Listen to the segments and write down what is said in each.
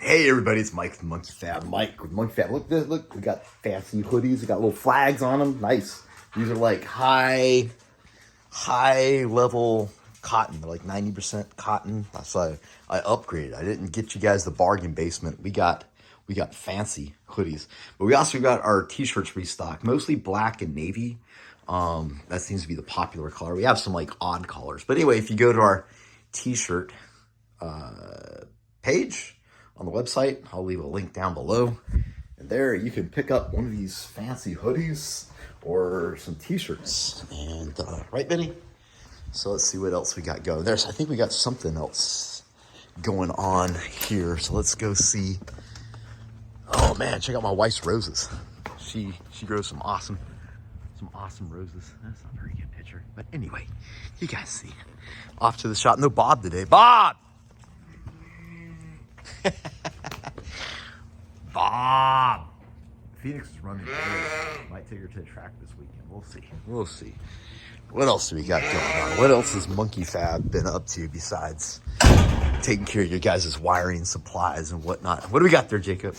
Hey everybody, it's Mike from Monkey Fab. Mike with Monkey Fab. Look this, look, we got fancy hoodies, we got little flags on them. Nice. These are like high level cotton. They're like 90% cotton. So I upgraded. I didn't get you guys the bargain basement. We got fancy hoodies. But we also got our t-shirts restocked, mostly black and navy. That seems to be the popular color. We have some like odd colors. But anyway, if you go to our t-shirt page on the website, I'll leave a link down below, and there you can pick up one of these fancy hoodies or some t-shirts. And right, Benny? So let's see what else we got going there. So I think we got something else going on here, so let's go see. Oh man, check out my wife's roses. She grows some awesome roses. That's not a very good picture, but anyway, you guys see. Off to the shop. No Bob today. Bob! Bob! Phoenix is running great. Might take her to the track this weekend. We'll see. What else do we got going on? What else has Monkey Fab been up to besides taking care of your guys' wiring supplies and whatnot? What do we got there, Jacob?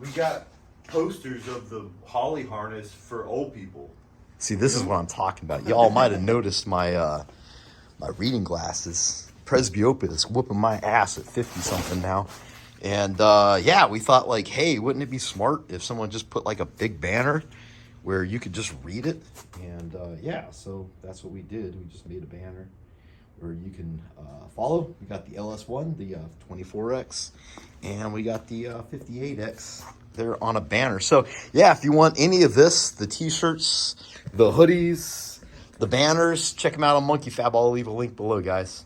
We got posters of the Holly harness for old people. See, this is what I'm talking about. Y'all might have noticed my my reading glasses. Presbyopia is whooping my ass at 50-something now. And yeah, we thought like, hey, wouldn't it be smart if someone just put like a big banner where you could just read it? And yeah, so that's what we did. We just made a banner where you can follow. We got the LS1, the 24X, and we got the 58X there on a banner. So yeah, if you want any of this, the t-shirts, the hoodies, the banners, check them out on Monkey Fab. I'll leave a link below, guys.